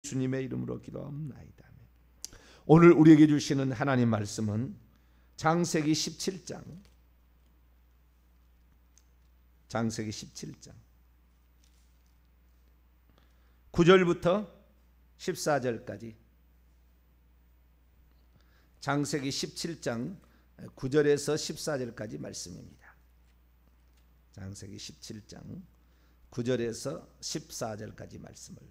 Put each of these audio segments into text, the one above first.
예수님의 이름으로 기도합나이다. 오늘 우리에게 주시는 하나님 말씀은 창세기 17장 9절부터 14절까지, 창세기 17장 9절에서 14절까지 말씀입니다. 창세기 17장 9절에서 14절까지 말씀을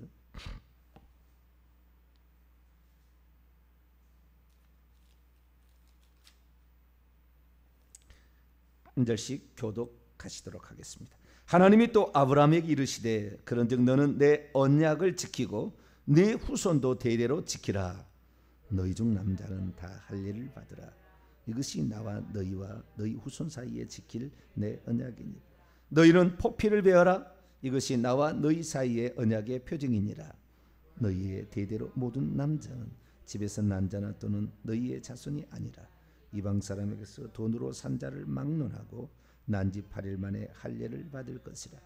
한 절씩 교독하시도록 하겠습니다. 하나님이 또 아브라함에게 이르시되 그런즉 너는 내 언약을 지키고 네 후손도 대대로 지키라. 너희 중 남자는 다 할례를 받으라. 이것이 나와 너희와 너희 후손 사이에 지킬 내 언약이니라. 너희는 포피를 베어라. 이것이 나와 너희 사이의 언약의 표징이니라. 너희의 대대로 모든 남자는 집에서 난 자나 또는 너희의 자손이 아니라 이방 사람에게서 돈으로 산 자를 막론하고 난 지 8일 만에 할례를 받을 것이라.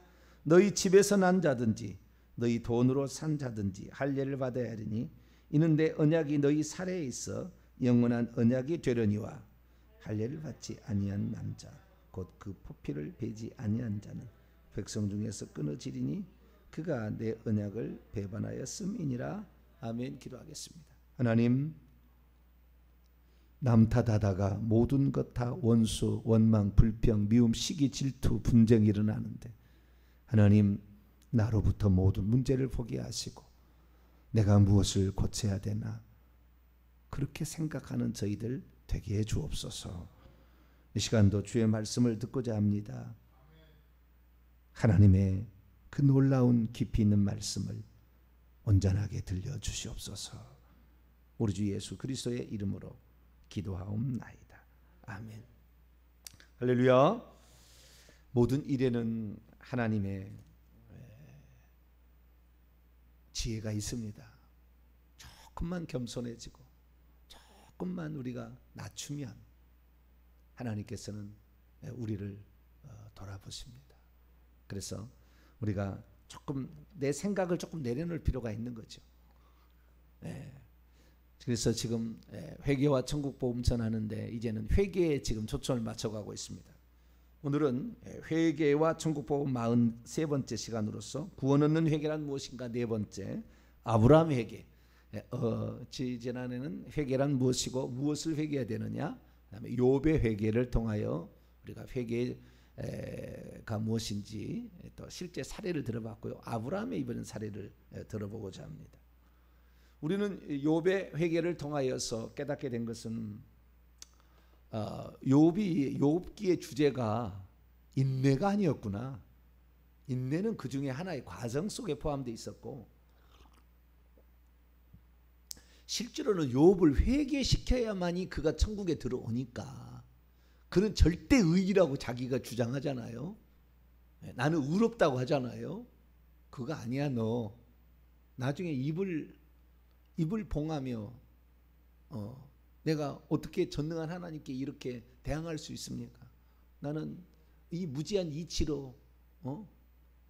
너희 집에서 난 자든지 너희 돈으로 산 자든지 할례를 받아야 하리니 이는 내 언약이 너희 살에 있어 영원한 언약이 되려니와 할례를 받지 아니한 남자 곧 그 포피를 베지 아니한 자는 백성 중에서 끊어지리니 그가 내 언약을 배반하였음이니라. 아멘. 기도하겠습니다. 하나님, 남 탓하다가 모든 것 다 원수, 원망, 불평, 미움, 시기, 질투, 분쟁이 일어나는데 하나님, 나로부터 모든 문제를 포기하시고 내가 무엇을 고쳐야 되나 그렇게 생각하는 저희들 되게 해 주옵소서. 이 시간도 주의 말씀을 듣고자 합니다. 하나님의 그 놀라운 깊이 있는 말씀을 온전하게 들려주시옵소서. 우리 주 예수 그리스도의 이름으로 기도하옵나이다. 아멘. 할렐루야. 모든 일에는 하나님의 지혜가 있습니다. 조금만 겸손해지고 조금만 우리가 낮추면 하나님께서는 우리를 돌아보십니다. 그래서 우리가 조금 내 생각을 조금 내려놓을 필요가 있는 거죠. 그래서 지금 회개와 천국복음 전하는데 이제는 회개에 지금 초점을 맞춰가고 있습니다. 오늘은 회개와 천국복음 43번째 시간으로서 구원 얻는 회개란 무엇인가 네 번째, 아브라함 회개. 지난해는 회개란 무엇이고 무엇을 회개해야 되느냐, 그다음에 욥의 회개를 통하여 우리가 회개가 무엇인지 또 실제 사례를 들어봤고요. 아브라함의 이번 사례를 들어보고자 합니다. 우리는 욥의 회개를 통하여서 깨닫게 된 것은 욥기의 주제가 인내가 아니었구나. 인내는 그 중에 하나의 과정 속에 포함되어 있었고 실제로는 욥을 회개시켜야만이 그가 천국에 들어오니까 그는 절대 의의라고 자기가 주장하잖아요. 나는 의롭다고 하잖아요. 그거 아니야. 너 나중에 입을 봉하며 내가 어떻게 전능한 하나님께 이렇게 대항할 수 있습니까? 나는 이 무지한 이치로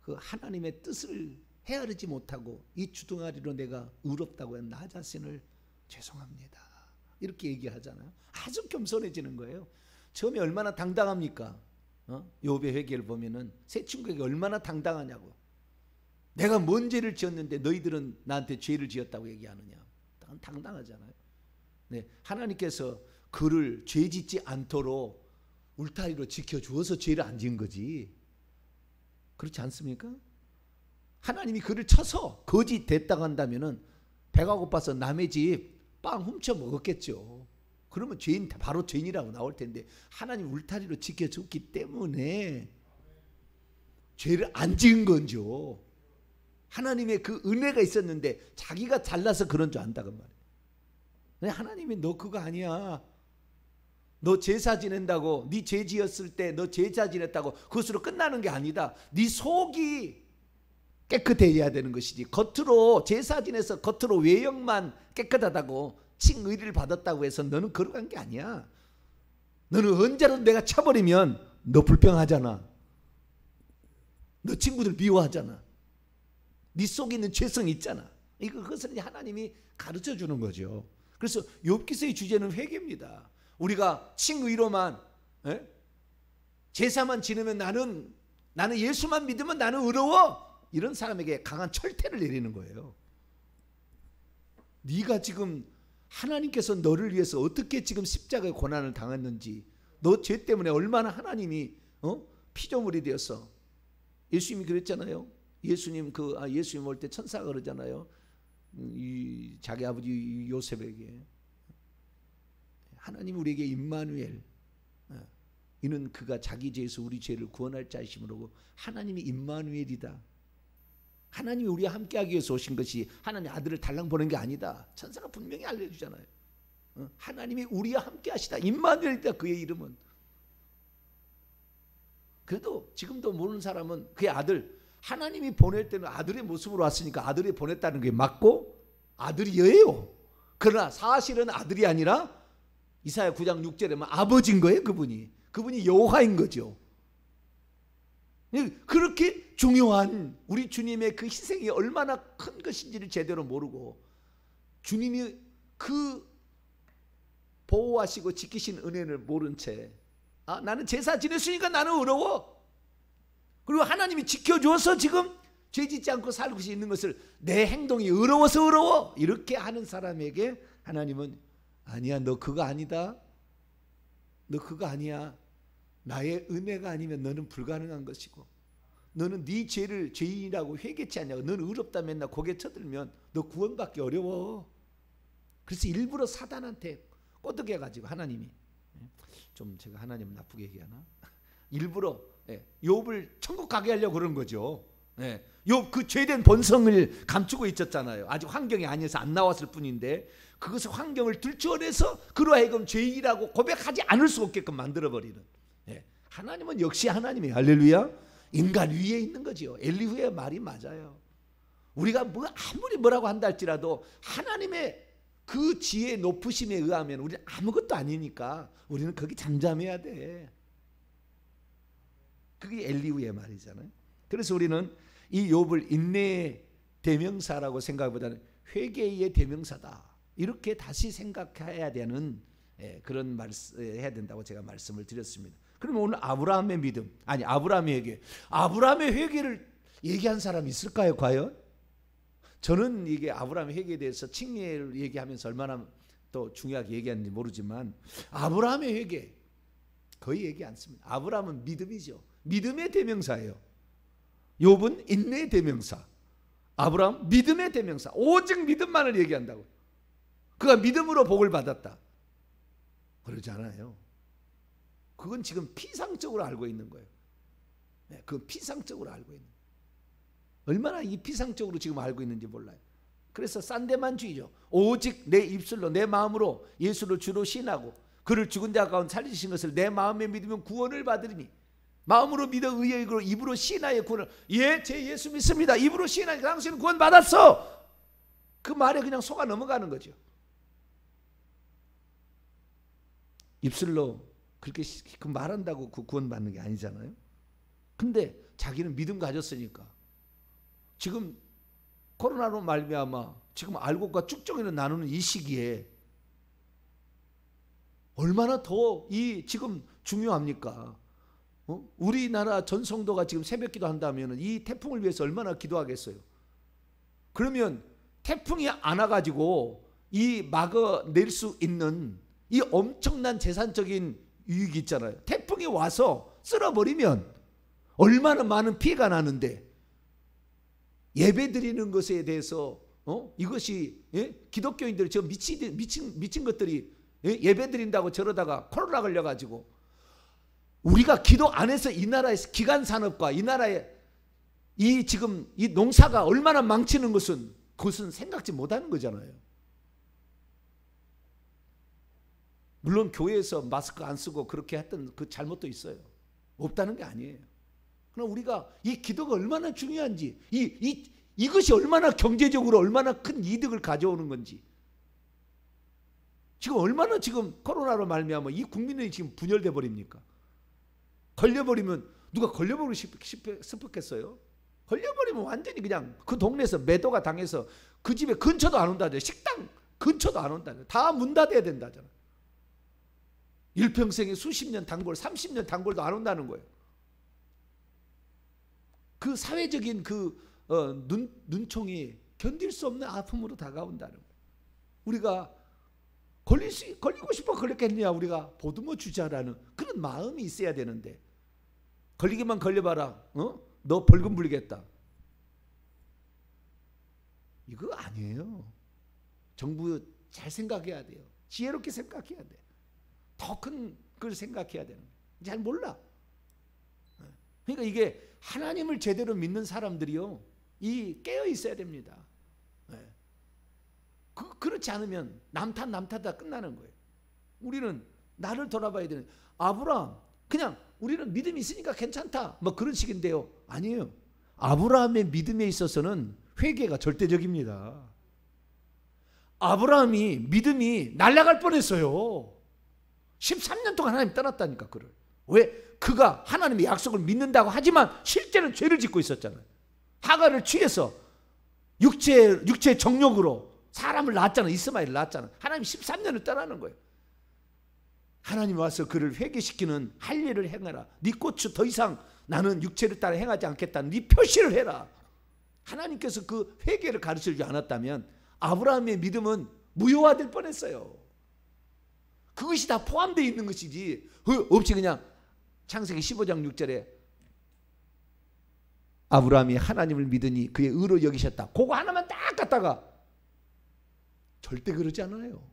그 하나님의 뜻을 헤아리지 못하고 이 주둥아리로 내가 의롭다고 한 나 자신을 죄송합니다. 이렇게 얘기하잖아요. 아주 겸손해지는 거예요. 처음에 얼마나 당당합니까? 욥의 회개를 보면은 세 친구에게 얼마나 당당하냐고. 내가 뭔 죄를 지었는데 너희들은 나한테 죄를 지었다고 얘기하느냐. 당당하잖아요. 네, 하나님께서 그를 죄 짓지 않도록 울타리로 지켜주어서 죄를 안 지은 거지. 그렇지 않습니까? 하나님이 그를 쳐서 거지 됐다고 한다면은 배가 고파서 남의 집 빵 훔쳐 먹었겠죠. 그러면 죄인 바로 죄인이라고 나올 텐데 하나님 울타리로 지켜줬기 때문에 죄를 안 지은 건죠. 하나님의 그 은혜가 있었는데 자기가 잘나서 그런 줄 안다고 말이에요. 하나님이 너 그거 아니야. 너 제사 지낸다고 네 죄 지었을 때 너 제사 지냈다고 그것으로 끝나는 게 아니다. 네 속이 깨끗해야 되는 것이지 겉으로 제사 지내서 겉으로 외형만 깨끗하다고 칭의를 받았다고 해서 너는 걸어간 게 아니야. 너는 언제라도 내가 쳐버리면 너 불평하잖아. 너 친구들 미워하잖아. 네 속에 있는 죄성이 있잖아. 그것은 하나님이 가르쳐 주는 거죠. 그래서 욥기서의 주제는 회개입니다. 우리가 칭의로만 제사만 지내면 나는 예수만 믿으면 나는 의로워, 이런 사람에게 강한 철퇴를 내리는 거예요. 네가 지금 하나님께서 너를 위해서 어떻게 지금 십자가의 고난을 당했는지, 너 죄 때문에 얼마나 하나님이 피조물이 되었어. 예수님이 그랬잖아요. 예수님 올 때 천사가 그러잖아요. 자기 아버지 요셉에게, 하나님 우리에게 임마누엘, 이는 그가 자기 죄에서 우리 죄를 구원할 자이심으로 하나님이 임마누엘이다. 하나님이 우리와 함께하기 위해서 오신 것이 하나님 아들을 달랑 보낸 게 아니다. 천사가 분명히 알려주잖아요. 하나님이 우리와 함께하시다. 임마누엘이다, 그의 이름은. 그래도 지금도 모르는 사람은 그의 아들, 하나님이 보낼 때는 아들의 모습으로 왔으니까 아들이 보냈다는 게 맞고 아들이에요. 그러나 사실은 아들이 아니라 이사야 9장 6절에 보면 아버지인 거예요. 그분이 여호와인 거죠. 그렇게 중요한 우리 주님의 그 희생이 얼마나 큰 것인지를 제대로 모르고, 주님이 그 보호하시고 지키신 은혜를 모른 채 나는 제사 지냈으니까 나는 의로워, 그리고 하나님이 지켜줘서 지금 죄짓지 않고 살고 있는 것을 내 행동이 의로워서 의로워, 이렇게 하는 사람에게 하나님은 아니야, 너 그거 아니다, 너 그거 아니야, 나의 은혜가 아니면 너는 불가능한 것이고, 너는 네 죄를 죄인이라고 회개치 않냐고, 너는 의롭다 맨날 고개 쳐들면 너 구원받기 어려워. 그래서 일부러 사단한테 꼬드겨 가지고 하나님이, 좀 제가 하나님을 나쁘게 얘기하나, 일부러 욥을 천국 가게 하려고 그런 거죠. 욥 그 죄된 본성을 감추고 있었잖아요. 아직 환경이 아니어서 안 나왔을 뿐인데, 그것을 환경을 들추어내서 그로 하여금 죄인이라고 고백하지 않을 수 없게끔 만들어버리는, 하나님은 역시 하나님이에요. 할렐루야. 인간 위에 있는 거죠. 엘리후의 말이 맞아요. 우리가 아무리 뭐라고 한다 할지라도 하나님의 그 지혜 높으심에 의하면 우리는 아무것도 아니니까 우리는 거기 잠잠해야 돼. 그게 엘리후의 말이잖아요. 그래서 우리는 이 욥을 인내의 대명사라고 생각보다는 회개의 대명사다, 이렇게 다시 생각해야 되는 그런 해야 된다고 제가 말씀을 드렸습니다. 그러면 오늘 아브라함의 믿음, 아니 아브라함의 회개, 아브라함의 회개를 얘기한 사람이 있을까요 과연? 저는 이게 아브라함의 회개에 대해서 칭의를 얘기하면서 얼마나 또 중요하게 얘기하는지 모르지만, 아브라함의 회개 거의 얘기 않습니다. 아브라함은 믿음이죠. 믿음의 대명사예요. 욥은 인내의 대명사, 아브라함 믿음의 대명사. 오직 믿음만을 얘기한다고. 그가 믿음으로 복을 받았다 그러지 않아요. 그건 지금 피상적으로 알고 있는 거예요. 그 피상적으로 알고 있는 거예요. 얼마나 이 피상적으로 지금 알고 있는지 몰라요. 그래서 싼데만주의죠. 오직 내 입술로 내 마음으로 예수를 주로 신하고 그를 죽은 자 가운데 살리신 것을 내 마음에 믿으면 구원을 받으리니, 마음으로 믿어 의의 이로 입으로 신하여 구원을, 제 예수 믿습니다, 입으로 신하여 당신은 구원 받았어, 그 말에 그냥 속아 넘어가는 거죠. 입술로 그렇게 그 말한다고 그 구원 받는 게 아니잖아요. 근데 자기는 믿음 가졌으니까 지금 코로나로 말미암아 지금 알곡과 쭉정이를 나누는 이 시기에 얼마나 더 이 지금 중요합니까? 우리나라 전 성도가 지금 새벽기도 한다면 이 태풍을 위해서 얼마나 기도하겠어요? 그러면 태풍이 안 와가지고 이 막아낼 수 있는 이 엄청난 재산적인 유익이 있잖아요. 태풍이 와서 쓸어버리면 얼마나 많은 피해가 나는데, 예배 드리는 것에 대해서 이것이 기독교인들이 저 미친 것들이 예배 드린다고 저러다가 코로나 걸려가지고, 우리가 기도 안 해서 이 나라의 기간 산업과 이 나라의 이 지금 이 농사가 얼마나 망치는 것은 그것은 생각지 못하는 거잖아요. 물론 교회에서 마스크 안 쓰고 그렇게 했던 그 잘못도 있어요. 없다는 게 아니에요. 그럼 우리가 이 기도가 얼마나 중요한지, 이것이 얼마나 경제적으로 얼마나 큰 이득을 가져오는 건지, 지금 얼마나 지금 코로나로 말미암아 이 국민들이 지금 분열돼 버립니까? 걸려버리면 누가 걸려버리고 싶겠어요? 걸려버리면 완전히 그냥 그 동네에서 매도가 당해서 그 집에 근처도 안 온다죠. 식당 근처도 안 온다죠. 다 문 닫아야 된다잖아. 일평생에 수십 년 단골, 30년 단골도 안 온다는 거예요. 그 사회적인 눈총이 견딜 수 없는 아픔으로 다가온다는 거예요. 우리가 걸리고 싶어 걸렸겠냐, 우리가 보듬어 주자라는 그런 마음이 있어야 되는데, 걸리기만 걸려봐라, 너 벌금 물리겠다, 이거 아니에요. 정부 잘 생각해야 돼요. 지혜롭게 생각해야 돼. 더 큰 걸 생각해야 되는 거예요. 잘 몰라. 그러니까 이게 하나님을 제대로 믿는 사람들이요, 깨어 있어야 됩니다. 그렇지 않으면 남탓다 끝나는 거예요. 우리는 나를 돌아봐야 되는, 아브라함 그냥 우리는 믿음이 있으니까 괜찮다 뭐 그런 식인데요, 아니에요. 아브라함의 믿음에 있어서는 회개가 절대적입니다. 아브라함이 믿음이 날아갈 뻔했어요. 13년 동안 하나님 떠났다니까. 그를 왜? 그가 하나님의 약속을 믿는다고 하지만 실제는 죄를 짓고 있었잖아요. 하갈을 취해서 육체 정욕으로 사람을 낳았잖아. 이스마엘을 낳았잖아. 하나님 13년을 떠나는 거예요. 하나님이 와서 그를 회개시키는 할 일을 행하라. 네 고추 더 이상 나는 육체를 따라 행하지 않겠다. 네 표시를 해라. 하나님께서 그 회개를 가르쳐주지 않았다면 아브라함의 믿음은 무효화될 뻔했어요. 그것이 다 포함되어 있는 것이지 없이 그냥 창세기 15장 6절에 아브라함이 하나님을 믿으니 그의 의로 여기셨다, 그거 하나만 딱 갖다가, 절대 그러지 않아요.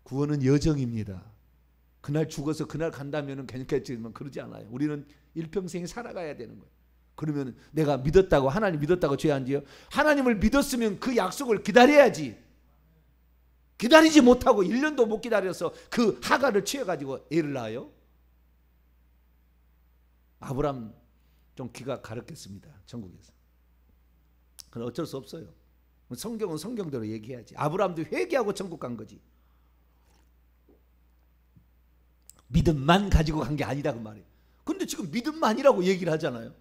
구원은 여정입니다. 그날 죽어서 그날 간다면 괜찮겠지만 그러지 않아요. 우리는 일평생 살아가야 되는 거예요. 그러면 내가 믿었다고, 하나님 믿었다고 죄 안 지어요? 하나님을 믿었으면 그 약속을 기다려야지. 기다리지 못하고 1년도 못 기다려서 그 하갈을 취해가지고 애를 낳아요? 아브라함 좀 귀가 가렵겠습니다. 천국에서. 그건 어쩔 수 없어요. 성경은 성경대로 얘기해야지. 아브라함도 회개하고 천국 간 거지. 믿음만 가지고 간 게 아니다 그 말이에요. 근데 지금 믿음만이라고 얘기를 하잖아요.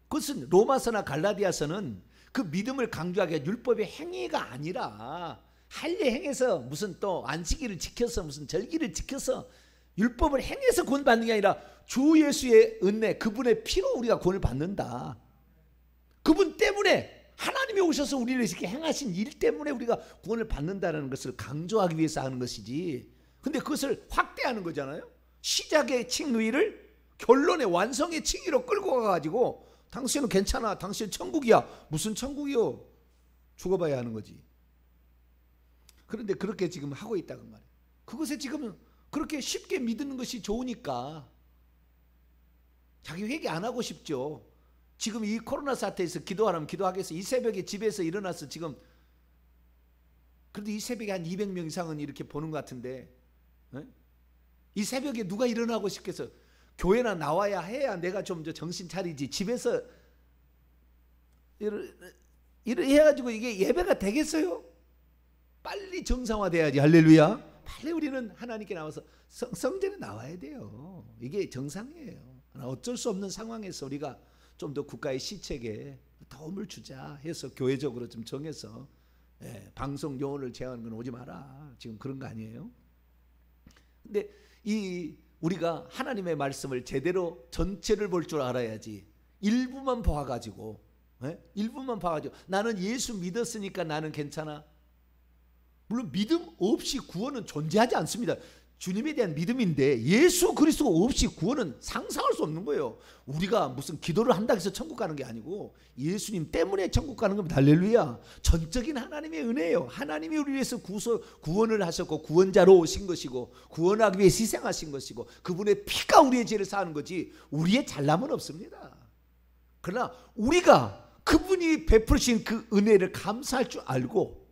그것은 로마서나 갈라디아서는 그 믿음을 강조하기 위해 율법의 행위가 아니라 할례 행해서 무슨 또 안식일을 지켜서 무슨 절기를 지켜서 율법을 행해서 구원 받는 게 아니라 주 예수의 은혜, 그분의 피로 우리가 구원을 받는다. 그분 때문에 하나님이 오셔서 우리를 이렇게 행하신 일 때문에 우리가 구원을 받는다는 것을 강조하기 위해서 하는 것이지. 근데 그것을 확대하는 거잖아요. 시작의 칭의를 결론의 완성의 칭의로 끌고 가가지고 당신은 괜찮아, 당신은 천국이야. 무슨 천국이요? 죽어봐야 하는 거지. 그런데 그렇게 지금 하고 있다고 말이에요. 그것에 지금 그렇게 쉽게 믿는 것이 좋으니까 자기 회개 안 하고 싶죠. 지금 이 코로나 사태에서 기도하라면 기도하겠어. 이 새벽에 집에서 일어나서 지금, 그래도 이 새벽에 한 200명 이상은 이렇게 보는 것 같은데, 이 새벽에 누가 일어나고 싶겠어? 교회나 나와야 해야 내가 좀 정신 차리지. 집에서 해가지고 이게 예배가 되겠어요? 빨리 정상화돼야지. 할렐루야. 빨리 우리는 하나님께 나와서 성전에 나와야 돼요. 이게 정상이에요. 어쩔 수 없는 상황에서 우리가 좀 더 국가의 시책에 도움을 주자 해서 교회적으로 좀 정해서, 방송 요원을 제어하는 건 오지 마라, 지금 그런 거 아니에요? 근데 우리가 하나님의 말씀을 제대로 전체를 볼 줄 알아야지. 일부만 봐가지고, 일부만 봐가지고 나는 예수 믿었으니까 나는 괜찮아. 물론 믿음 없이 구원은 존재하지 않습니다. 주님에 대한 믿음인데 예수 그리스도 없이 구원은 상상할 수 없는 거예요. 우리가 무슨 기도를 한다고 해서 천국 가는 게 아니고 예수님 때문에 천국 가는 겁니다. 할렐루야. 전적인 하나님의 은혜예요. 하나님이 우리 위해서 구원을 하셨고 구원자로 오신 것이고 구원하기 위해 희생하신 것이고 그분의 피가 우리의 죄를 사하는 거지 우리의 잘남은 없습니다. 그러나 우리가 그분이 베푸신 그 은혜를 감사할 줄 알고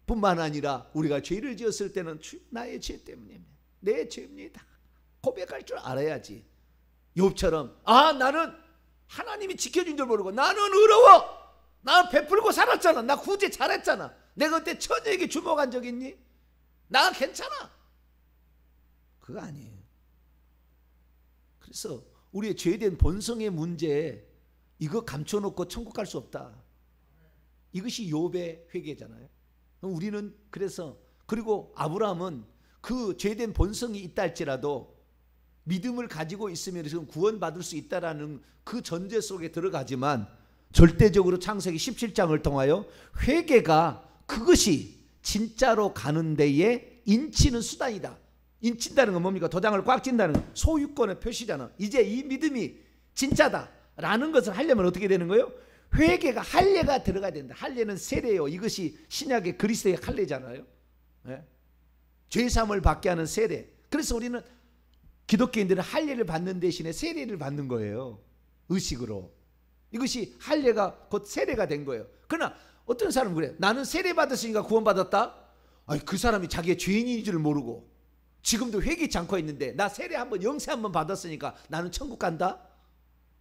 뿐만 아니라 우리가 죄를 지었을 때는 나의 죄 때문입니다. 내 죄입니다. 고백할 줄 알아야지. 욥처럼 나는 하나님이 지켜준 줄 모르고 나는 의로워. 나 베풀고 살았잖아. 나 구제 잘했잖아. 내가 그때 처녀에게 주목한 적 있니? 나 괜찮아. 그거 아니에요. 그래서 우리의 죄된 본성의 문제 이거 감춰놓고 천국 갈 수 없다. 이것이 욥의 회개잖아요. 우리는 그래서 그리고 아브라함은 그 죄된 본성이 있다 할지라도 믿음을 가지고 있으면 지금 구원받을 수 있다라는 그 전제 속에 들어가지만 절대적으로 창세기 17장을 통하여 회개가 그것이 진짜로 가는 데에 인치는 수단이다. 인친다는 건 뭡니까? 도장을 꽉 찐다는 건 소유권의 표시잖아. 이제 이 믿음이 진짜다라는 것을 하려면 어떻게 되는 거예요? 회개가 할례가 들어가야 된다. 할례는 세례예요. 이것이 신약의 그리스도의 할례잖아요. 네? 죄사함을 받게 하는 세례. 그래서 우리는 기독교인들은 할례를 받는 대신에 세례를 받는 거예요. 의식으로. 이것이 할례가 곧 세례가 된 거예요. 그러나 어떤 사람은 그래. 나는 세례 받았으니까 구원받았다. 아니, 그 사람이 자기의 죄인인 줄 모르고 지금도 회개치 않고 있는데 나 세례 한번 영세 한번 받았으니까 나는 천국 간다?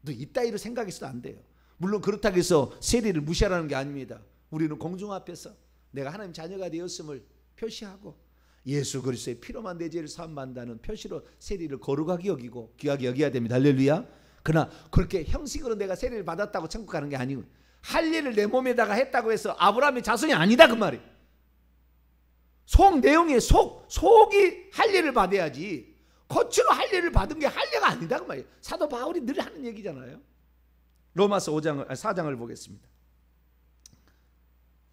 너 이따위로 생각해서도 안 돼요. 물론 그렇다고 해서 세례를 무시하라는 게 아닙니다. 우리는 공중 앞에서 내가 하나님 자녀가 되었음을 표시하고 예수 그리스도의 피로만 내 죄를 사함한다는 표시로 세례를 거룩하게 여기고 귀하게 여겨야 됩니다. 할렐루야. 그러나 그렇게 형식으로 내가 세례를 받았다고 천국 가는 게 아니고 할례를 내 몸에다가 했다고 해서 아브라함의 자손이 아니다 그 말이에요. 속 내용의 속이 할례를 받아야지 겉으로 할례를 받은 게 할례가 아니다 그 말이에요. 사도 바울이 늘 하는 얘기잖아요. 로마서 4장을 보겠습니다.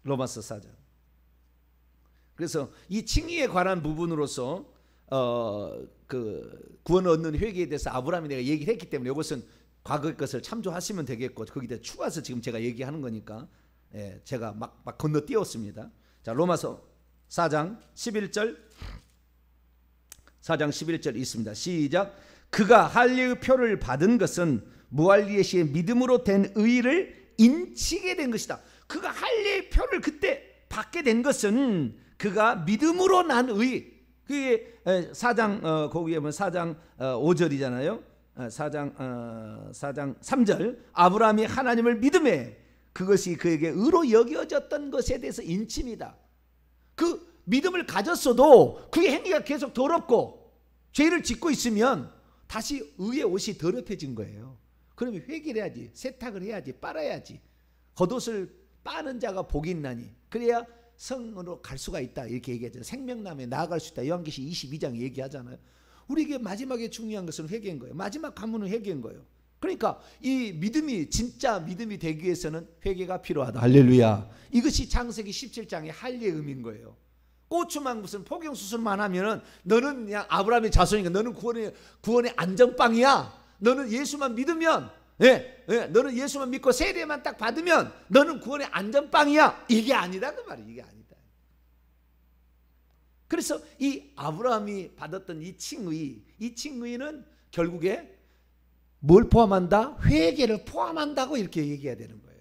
로마서 4장. 그래서 이 칭의에 관한 부분으로서 그 구원을 얻는 회개에 대해서 아브라함이 내가 얘기를 했기 때문에 이것은 과거의 것을 참조하시면 되겠고 거기다 추가해서 지금 제가 얘기하는 거니까 제가 막 건너뛰었습니다. 자, 로마서 4장 11절 4장 11절 있습니다. 시작. 그가 할례의 표를 받은 것은 무할리에시의 믿음으로 된 의를 인치게 된 것이다. 그가 할례의 표를 그때 받게 된 것은 그가 믿음으로 난 의. 그게 4장 거기에 보면 4장 5절이잖아요. 4장 3절 아브라함이 하나님을 믿음에 그것이 그에게 의로 여겨졌던 것에 대해서 인침이다. 그 믿음을 가졌어도 그의 행위가 계속 더럽고 죄를 짓고 있으면 다시 의의 옷이 더럽혀진 거예요. 그러면 회개를 해야지, 세탁을 해야지, 빨아야지. 겉옷을 빠는 자가 복이 있나니 그래야 성으로 갈 수가 있다 이렇게 얘기하죠. 생명남에 나아갈 수 있다. 요한계시 22장 얘기하잖아요. 우리에게 마지막에 중요한 것은 회개인 거예요. 마지막 관문은 회개인 거예요. 그러니까 이 믿음이 진짜 믿음이 되기 위해서는 회개가 필요하다. 할렐루야. 이것이 창세기 17장의 할례의 의미인 거예요. 고추만 무슨 포경수술만 하면은 너는 그냥 아브라함의 자손이니까 너는 구원의 안전빵이야. 너는 예수만 믿으면 너는 예수만 믿고 세례만 딱 받으면 너는 구원의 안전빵이야. 이게 아니다 그 말이에요. 이게 아니다. 그래서 이 아브라함이 받았던 이 칭의는 결국에 뭘 포함한다? 회개를 포함한다고 이렇게 얘기해야 되는 거예요.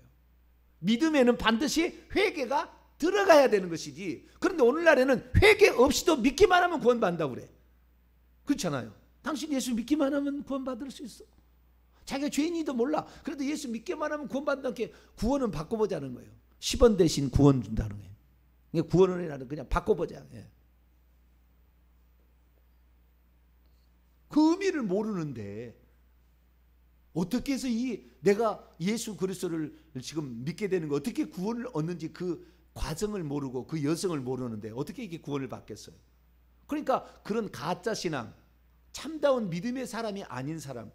믿음에는 반드시 회개가 들어가야 되는 것이지. 그런데 오늘날에는 회개 없이도 믿기만 하면 구원받는다고 그래. 그렇잖아요. 당신 예수 믿기만 하면 구원받을 수 있어? 자기가 죄인이도 몰라. 그래도 예수 믿기만 하면 구원받는다는 게 구원은 바꿔보자는 거예요. 10원 대신 구원 준다는 거예요. 구원을 그냥 바꿔보자. 그 의미를 모르는데 어떻게 해서 내가 예수 그리스도를 지금 믿게 되는 거 어떻게 구원을 얻는지 그 과정을 모르고 그 여성을 모르는데 어떻게 이게 구원을 받겠어요? 그러니까 그런 가짜 신앙, 참다운 믿음의 사람이 아닌 사람,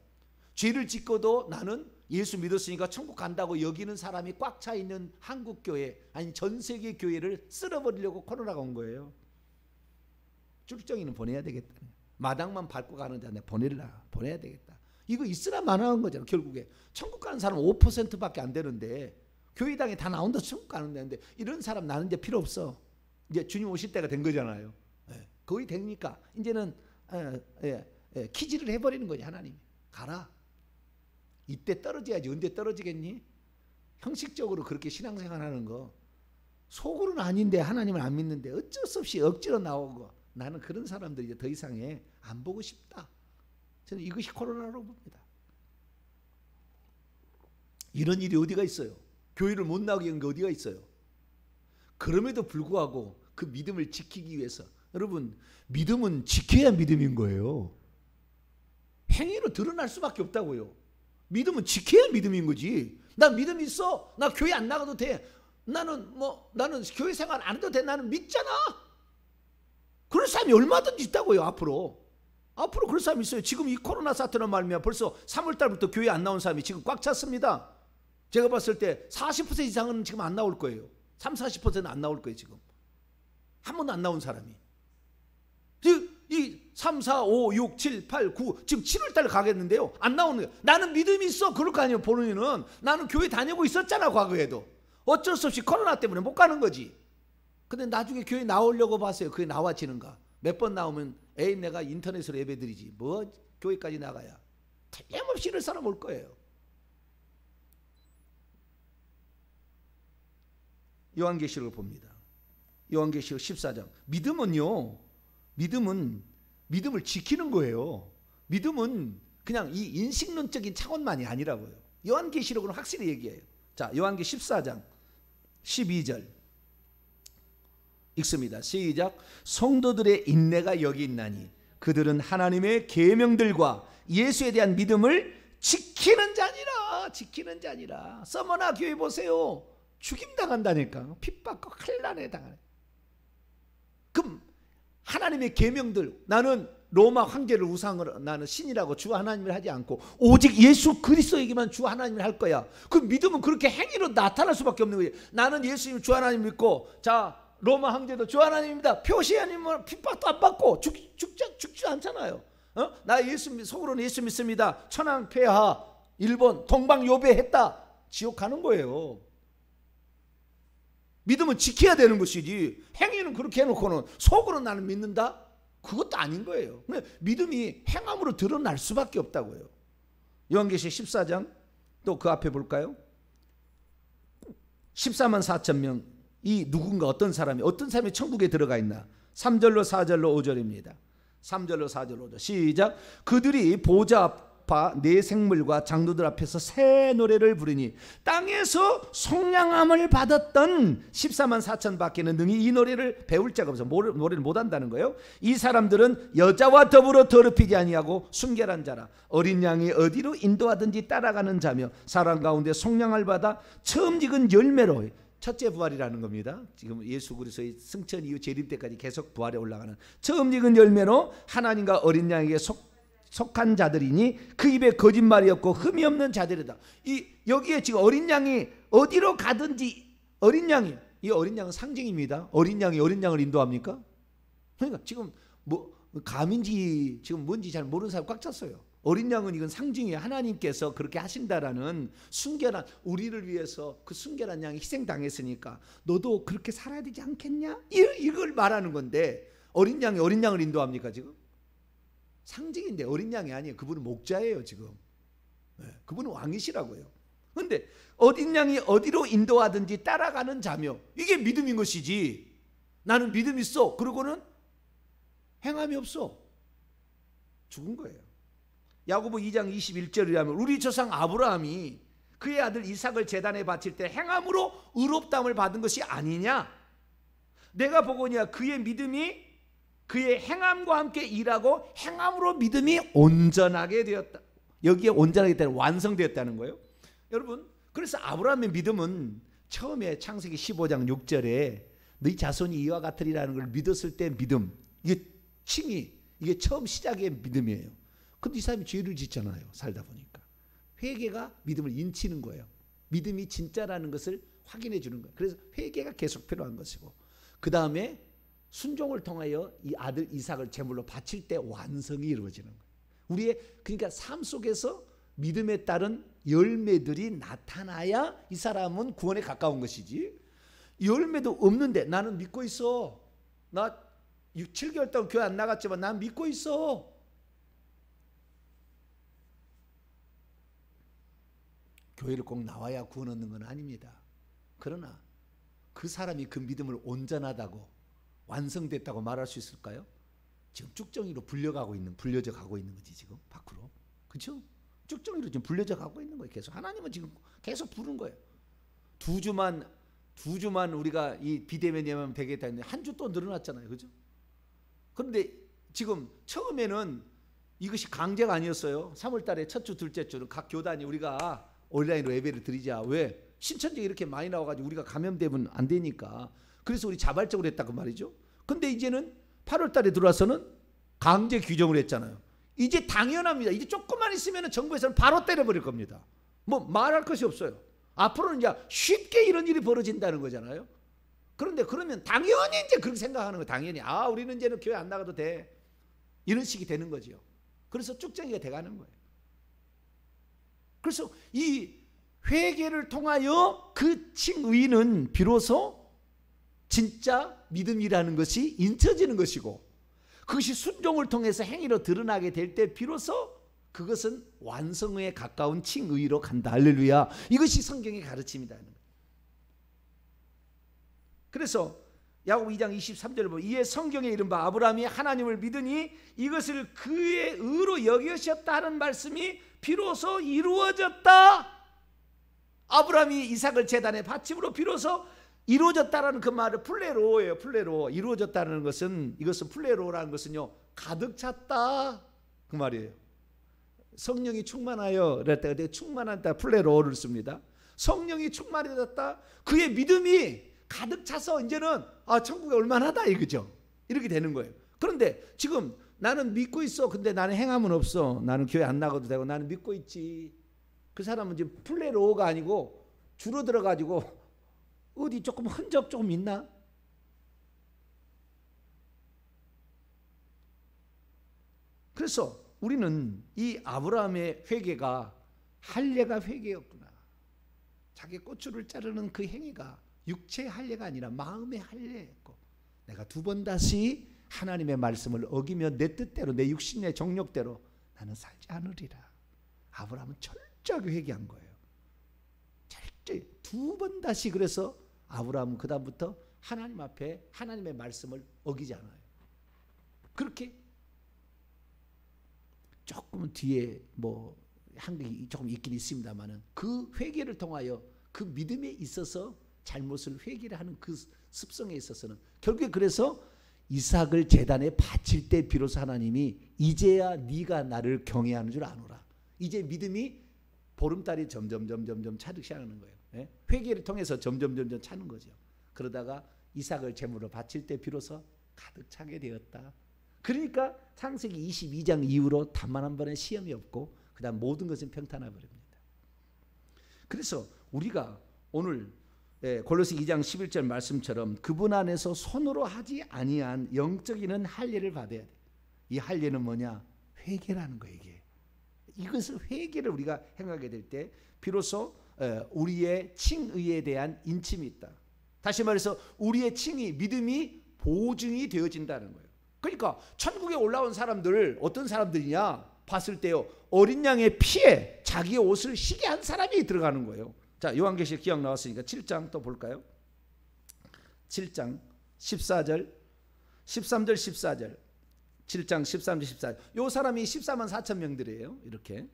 죄를 짓고도 나는 예수 믿었으니까 천국 간다고 여기는 사람이 꽉 차 있는 한국 교회 아니 전 세계 교회를 쓸어버리려고 코로나가 온 거예요. 출정이는 보내야 되겠다. 마당만 밟고 가는 자네 보내야 되겠다. 이거 있으나 마나한 거잖아. 결국에 천국 가는 사람 5%밖에 안 되는데 교회당에 다 나온다 천국 가는 데인데 이런 사람 나는 이제 필요 없어. 이제 주님 오실 때가 된 거잖아요. 거의 되니까 이제는 키즈를 해버리는 거지. 하나님이 가라. 이때 떨어져야지. 언제 떨어지겠니? 형식적으로 그렇게 신앙생활하는 거 속으로는 아닌데 하나님을 안 믿는데 어쩔 수 없이 억지로 나오고 나는 그런 사람들 이제 더 이상 안 보고 싶다. 저는 이것이 코로나라고 봅니다. 이런 일이 어디가 있어요? 교회를 못 나오게 한 게 어디가 있어요? 그럼에도 불구하고 그 믿음을 지키기 위해서 여러분 믿음은 지켜야 믿음인 거예요. 행위로 드러날 수밖에 없다고요. 믿음은 지켜야 믿음인 거지. 나 믿음 있어. 나 교회 안 나가도 돼. 나는 교회 생활 안 해도 돼. 나는 믿잖아. 그런 사람이 얼마든지 있다고요. 앞으로 그런 사람이 있어요. 지금 이 코로나 사태로 말미암아 벌써 3월 달부터 교회 안 나온 사람이 지금 꽉 찼습니다. 제가 봤을 때 40% 이상은 지금 안 나올 거예요. 30-40%는 안 나올 거예요. 지금 한 번도 안 나온 사람이. 이 3, 4, 5, 6, 7, 8, 9 지금 7월 달 가겠는데요. 안 나오는 거예요. 나는 믿음이 있어. 그럴 거 아니에요. 본인은. 나는 교회 다니고 있었잖아. 과거에도. 어쩔 수 없이 코로나 때문에 못 가는 거지. 근데 나중에 교회 나오려고 봤어요. 그게 나와지는가. 몇 번 나오면 에이 내가 인터넷으로 예배드리지. 뭐 교회까지 나가야. 틀림없이 이럴 사람 올 거예요. 요한계시록을 봅니다. 요한계시록 14장. 믿음은 믿음을 지키는 거예요. 믿음은 그냥 이 인식론적인 차원만이 아니라고요. 요한계시록은 확실히 얘기해요. 자, 요한계 14장 12절 읽습니다. 시작. 성도들의 인내가 여기 있나니 그들은 하나님의 계명들과 예수에 대한 믿음을 지키는 자니라. 서머나 교회 보세요. 죽임당한다니까. 핍박과 환난에 당하네. 그럼 하나님의 계명들, 나는 로마 황제를 우상으로 나는 신이라고 주 하나님을 하지 않고 오직 예수 그리스도에게만 주 하나님을 할 거야. 그 믿음은 그렇게 행위로 나타날 수밖에 없는 거예요. 나는 예수님 주 하나님 믿고, 자 로마 황제도 주 하나님입니다. 표시하님은 핍박도 안 받고 죽지 않잖아요. 나 속으로는 예수 믿습니다. 천황 폐하 일본 동방 요배했다. 지옥 가는 거예요. 믿음은 지켜야 되는 것이지 행위는 그렇게 해놓고는 속으로 나는 믿는다? 그것도 아닌 거예요. 믿음이 행함으로 드러날 수밖에 없다고요. 요한계시록 14장 또 그 앞에 볼까요? 14만 4천 명, 이 누군가 어떤 사람이 천국에 들어가 있나? 3절로 4절로 5절입니다. 3절로 4절로 5절 시작. 그들이 보좌 앞 네 생물과 장로들 앞에서 새 노래를 부르니 땅에서 속량함을 받았던 14만 4천 밖에는 능히 이 노래를 배울 자가 없어. 노래를 못한다는 거예요. 이 사람들은 여자와 더불어 더럽히지 아니하고 순결한 자라. 어린 양이 어디로 인도하든지 따라가는 자며 사람 가운데 속량을 받아 처음 익은 열매로, 첫째 부활이라는 겁니다. 지금 예수 그리스도의 승천 이후 재림 때까지 계속 부활에 올라가는 처음 익은 열매로 하나님과 어린 양에게 속한 자들이니 그 입에 거짓말이 없고 흠이 없는 자들이다. 여기에 지금 어린 양이 어디로 가든지, 이 어린 양은 상징입니다. 어린 양이 어린 양을 인도합니까? 그러니까 지금 뭐 감인지 지금 뭔지 잘 모르는 사람 꽉 찼어요. 어린 양은 이건 상징이에요. 하나님께서 그렇게 하신다라는 순결한, 우리를 위해서 그 순결한 양이 희생당했으니까 너도 그렇게 살아야 되지 않겠냐? 이걸 말하는 건데, 어린 양이 어린 양을 인도합니까 지금? 상징인데 어린 양이 아니에요. 그분은 목자예요 지금. 그분은 왕이시라고요. 그런데 어린 양이 어디로 인도하든지 따라가는 자며, 이게 믿음인 것이지. 나는 믿음 있어 그러고는 행함이 없어. 죽은 거예요. 야고보 2장 21절이라면 우리 조상 아브라함이 그의 아들 이삭을 제단에 바칠 때 행함으로 의롭다함을 받은 것이 아니냐. 내가 보거니와 그의 믿음이 그의 행함과 함께 일하고 행함으로 믿음이 온전하게 되었다. 여기에 온전하게 되는 완성되었다는 거예요. 여러분, 그래서 아브라함의 믿음은 처음에 창세기 15장 6절에 너희 자손이 이와 같으리라는 걸 믿었을 때 믿음, 이게 처음 시작의 믿음이에요. 근데 이 사람이 죄를 짓잖아요. 살다 보니까. 회개가 믿음을 인치는 거예요. 믿음이 진짜라는 것을 확인해 주는 거예요. 그래서 회개가 계속 필요한 것이고, 그 다음에 순종을 통하여 이 아들 이삭을 제물로 바칠 때 완성이 이루어지는 거예요. 우리의 그러니까 삶 속에서 믿음에 따른 열매들이 나타나야 이 사람은 구원에 가까운 것이지, 열매도 없는데 나는 믿고 있어. 나 6, 7개월 동안 교회 안 나갔지만 난 믿고 있어. 교회를 꼭 나와야 구원 얻는 건 아닙니다. 그러나 그 사람이 그 믿음을 온전하다고 완성됐다고 말할 수 있을까요? 지금 쭉정이로 불려져 가고 있는 거지 지금 밖으로. 그렇죠? 쭉정이로 지금 불려져 가고 있는 거예요. 계속 하나님은 지금 계속 부른 거예요. 두 주만 우리가 이 비대면이면 되겠다 했는데 한 주 또 늘어났잖아요. 그렇죠? 그런데 지금 처음에는 이것이 강제가 아니었어요. 3월 달에 첫 주, 둘째 주는 각 교단이 우리가 온라인으로 예배를 드리자. 왜? 신천지가 이렇게 많이 나와가지고 우리가 감염되면 안 되니까 그래서 우리 자발적으로 했다고 말이죠. 근데 이제는 8월 달에 들어와서는 강제 규정을 했잖아요. 이제 당연합니다. 이제 조금만 있으면 정부에서는 바로 때려버릴 겁니다. 뭐 말할 것이 없어요. 앞으로는 이제 쉽게 이런 일이 벌어진다는 거잖아요. 그런데 그러면 당연히 이제 그렇게 생각하는 거예요. 당연히 우리는 이제는 교회 안 나가도 돼. 이런 식이 되는 거죠. 그래서 쭉정이가 돼가는 거예요. 그래서 이 회개를 통하여 그 칭의는 비로소 진짜 믿음이라는 것이 인쳐지는 것이고 그것이 순종을 통해서 행위로 드러나게 될 때 비로소 그것은 완성에 가까운 칭의로 간다. 할렐루야. 이것이 성경의 가르침이다. 그래서 야고보 2장 23절을 보면 이에 성경에 이른바 아브라함이 하나님을 믿으니 이것을 그의 의로 여기셨다는 말씀이 비로소 이루어졌다. 아브라함이 이삭을 제단에 바침으로 비로소 이루어졌다라는 그 말은 플레로예요. 플레로. 이루어졌다는 것은 이것은 플레로라는 것은요 가득 찼다 그 말이에요. 성령이 충만하여 그랬다. 충만하다 플레로를 씁니다. 성령이 충만해졌다. 그의 믿음이 가득 차서 이제는 천국에 올만하다 이거죠. 이렇게 되는 거예요. 그런데 지금 나는 믿고 있어. 근데 나는 행함은 없어. 나는 교회 안 나가도 되고 나는 믿고 있지. 그 사람은 이제 플레로가 아니고 줄어들어 가지고 어디 조금 흔적 조금 있나? 그래서 우리는 이 아브라함의 회개가 할례가 회개였구나. 자기 고추를 자르는 그 행위가 육체의 할례가 아니라 마음의 할례였고 내가 두 번 다시 하나님의 말씀을 어기며 내 뜻대로 내 육신의 정욕대로 나는 살지 않으리라. 아브라함은 철저하게 회개한 거예요. 철저히 두 번 다시. 그래서 아브라함은 그 다음부터 하나님 앞에 하나님의 말씀을 어기지 않아요. 그렇게 조금은 뒤에 뭐 한국이 조금 있긴 있습니다만은 그 회개를 통하여 그 믿음에 있어서 잘못을 회개를 하는 그 습성에 있어서는 결국에 그래서 이삭을 제단에 바칠 때 비로소 하나님이 이제야 네가 나를 경외하는 줄 아노라. 이제 믿음이 보름달이 점점 차기 시작하는 거예요. 예? 회개를 통해서 점점 차는 거죠. 그러다가 이삭을 제물로 바칠 때 비로소 가득 차게 되었다. 그러니까 창세기 22장 이후로 단만 한 번의 시험이 없고 그 다음 모든 것은 평탄해 버립니다. 그래서 우리가 오늘 골로새 2장 11절 말씀처럼 그분 안에서 손으로 하지 아니한 영적인 할례를 받아야 돼. 이 할례는 뭐냐? 회개라는 거예요. 이것을 회개를 우리가 행하게 될 때 비로소 우리의 칭의에 대한 인침이 있다. 다시 말해서 우리의 칭의, 믿음이 보증이 되어진다는 거예요. 그러니까 천국에 올라온 사람들 어떤 사람들이냐 봤을 때요 어린 양의 피에 자기의 옷을 희게 한 사람이 들어가는 거예요. 자, 요한계시록 기억 나왔으니까 7장 또 볼까요? 7장 14절 13절 14절 7장 13절 14절 요 사람이 14만 4천 명들이에요. 이렇게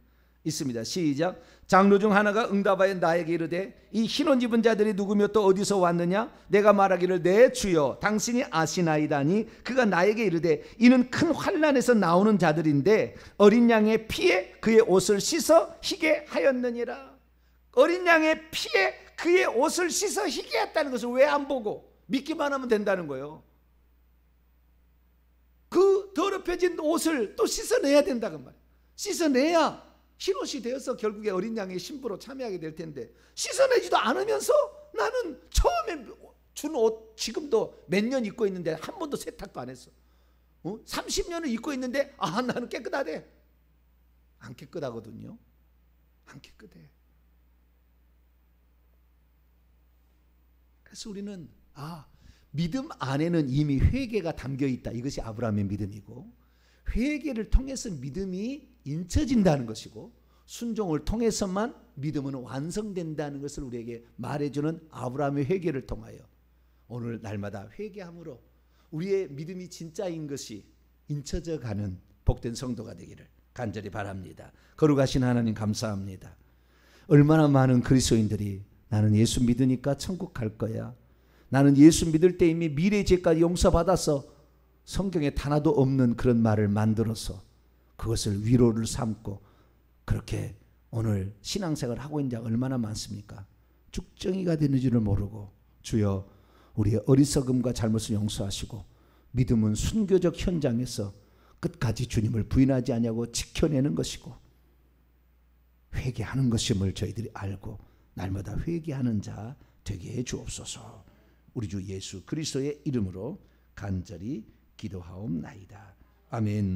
있습니다. 시작. 장로 중 하나가 응답하여 나에게 이르되 이 흰옷 입은 자들이 누구며 또 어디서 왔느냐? 내가 말하기를 내 주여 당신이 아시나이다니 그가 나에게 이르되 이는 큰 환난에서 나오는 자들인데 어린 양의 피에 그의 옷을 씻어 희게 하였느니라. 어린 양의 피에 그의 옷을 씻어 희게 했다는 것을 왜 안 보고 믿기만 하면 된다는 거예요. 그 더럽혀진 옷을 또 씻어내야 된다고 말이에요. 씻어내야 흰옷이 되어서 결국에 어린 양의 신부로 참여하게 될 텐데 씻어내지도 않으면서 나는 처음에 준 옷 지금도 몇 년 입고 있는데 한 번도 세탁도 안 했어. 30년을 입고 있는데 나는 깨끗하대. 안 깨끗하거든요. 안 깨끗해. 그래서 우리는 믿음 안에는 이미 회개가 담겨 있다. 이것이 아브라함의 믿음이고 회개를 통해서 믿음이 인쳐진다는 것이고 순종을 통해서만 믿음은 완성된다는 것을 우리에게 말해주는 아브라함의 회개를 통하여 오늘 날마다 회개함으로 우리의 믿음이 진짜인 것이 인쳐져 가는 복된 성도가 되기를 간절히 바랍니다. 거룩하신 하나님 감사합니다. 얼마나 많은 그리스도인들이 나는 예수 믿으니까 천국 갈 거야. 나는 예수 믿을 때 이미 미래의 죄까지 용서받아서 성경에 하나도 없는 그런 말을 만들어서 그것을 위로를 삼고 그렇게 오늘 신앙생활을 하고 있는 자가 얼마나 많습니까? 죽정이가 되는 줄을 모르고 주여 우리의 어리석음과 잘못을 용서하시고 믿음은 순교적 현장에서 끝까지 주님을 부인하지 아니하고 지켜내는 것이고 회개하는 것임을 저희들이 알고 날마다 회개하는 자 되게 해 주옵소서. 우리 주 예수 그리스도의 이름으로 간절히 기도하옵나이다. 아멘.